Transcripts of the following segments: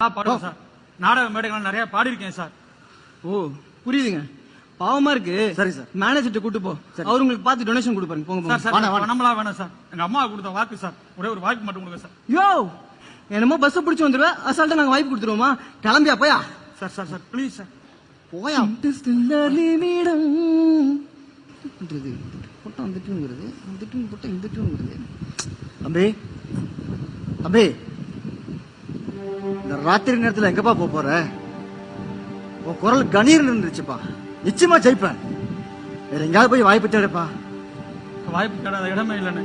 பாடுவேன் சார். நாடக மேடைகள் நிறைய பாடிருக்கேன் சார். ஓ புரியுதுங்க. பாவமா இருக்கு. சரி சார், மேனேஜர்ட்ட கூட்டு போ. அவர் உங்களுக்கு பார்த்து டொனேஷன் கொடுப்பாரு. போங்க சார். சார் பணம்லாம் வேணாம் சார். எங்க அம்மா கொடுத்த வாக்கு சார். ஒரே ஒரு வாய்ப்பு மட்டும் கொடுங்க சார். யோ என்னமோ பஸ் பிடிச்சு வந்துருவேன். அசால்ட்டா நாங்க வாய்ப்பு கொடுத்துருவோமா? கிளம்பியா போயா. Sir sir sir please sir போயா. போட்டா அந்த டியூன்ங்கிறது, அந்த டியூன் போட்டா இந்த டியூன்ங்கிறது. தம்பி தம்பி, இந்த ராத்திரி நேரத்துல எங்கப்பா போற? உன் குரல் கணீர்னு இருந்துச்சுப்பா. நிச்சயமா ஜெயிப்பேன். வேற எங்கயாவது போய் வாய்ப்பு தேடுப்பா. வாய்ப்பு தேடாத இடமே இல்லைன்னு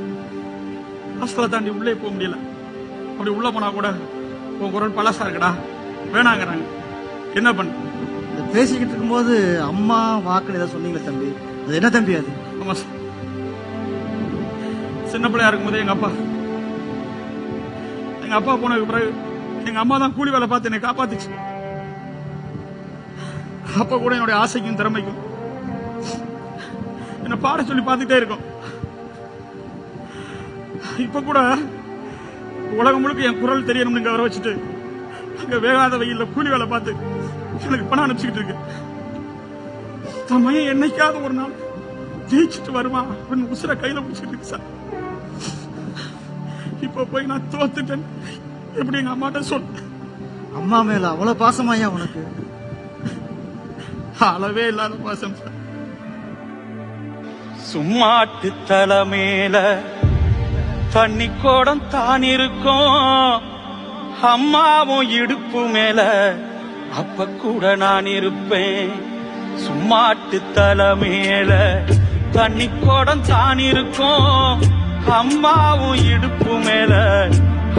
ஹாஸ்டலை தாண்டி உள்ளே போக முடியல. அப்படி உள்ள போனா கூட உன் குரல் பழசா இருக்குடா வேணாங்கிறாங்க. என்ன பண்ண? இந்த பேசிக்கிட்டு இருக்கும்போது அம்மா வாக்குன்னு ஏதாவது சொன்னீங்களே தம்பி, அது என்ன தம்பி அது? ஆமா சார், சின்ன பிள்ளையா இருக்கும்போது எங்க அப்பா போனதுக்கு பிறகு எங்க அம்மா தான் கூலி வேலை பார்த்து என்னை காப்பாத்துச்சு. அப்ப கூட என்னுடைய ஆசைக்கும் திறமைக்கும் என்ன பாட சொல்லி பார்த்துட்டே இருக்கும். இப்ப கூட உலகம் முழுக்க என் குரல் தெரியணும்னு வர வச்சுட்டு அங்க வேகாத வெயில்ல கூலி வேலை பார்த்து எனக்கு பணம் அனுப்பிச்சுக்கிட்டு இருக்கு. தன் மையம் என்னைக்காவது ஒரு நாள் ஜெயிச்சுட்டு வருமா அப்படின்னு உசுர கையில பிடிச்சிட்டு இருக்கு சார். இப்ப போய் நான் தோத்துட்டேன் எப்படி எங்க அம்மாட்ட சொல்ல? அம்மா மேல அவ்வளவு பாசமாயா உனக்கு? அளவே இல்லாத பாசம் சார். சும்மாட்டு தலைமையில தண்ணி கோடம் தான் இருக்கும். அம்மாவும் இடுப்பு மேல அப்ப கூட நான் இருப்பேன். சும்மாட்டு தலைமையில தண்ணி கோடம் தான் இருக்கும். அம்மாவும் இடுப்பு மேல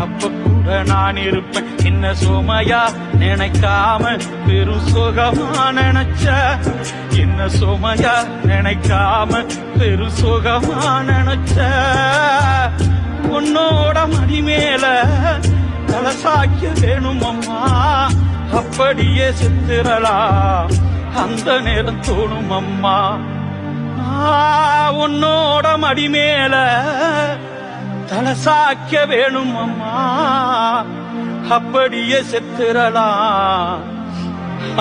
அப்ப கூட நான் இருப்பேன். என்ன சுமையா நினைக்காம பெரும் சுகமா நினைச்ச, என்ன சுமையா நினைக்காம பெரும் சுகமா நினைச்ச. உன்னோட மடி மேல கலசாக்கி வேணும் அம்மா, அப்படியே செத்துறலாம் அந்த நேரம் தோணும் அம்மா. உன்னோட மடி மேல தலசாக்க வேணும் அம்மா, அப்படியே செத்துறலாம்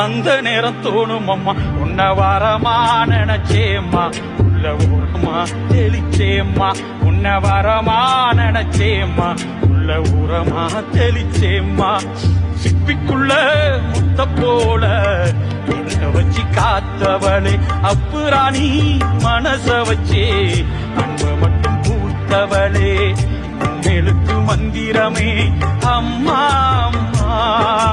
அந்த நேரம் தோணும் அம்மா. உன்ன வரமா நினைச்சேம்மா, உள்ள ஊரமா தெளிச்சேம்மா. உன்ன வரமா நினைச்சேம்மா, உள்ள ஊரமா தெளிச்சேம்மா. சிப்பிக்குள்ள முத்த போல என்ன வச்சு காத்தவளே, அப்புறாணி மனச வச்சே அன்ப மட்டும் பூத்தவளே. எழுத்து மந்திரமே அம்மா அம்மா.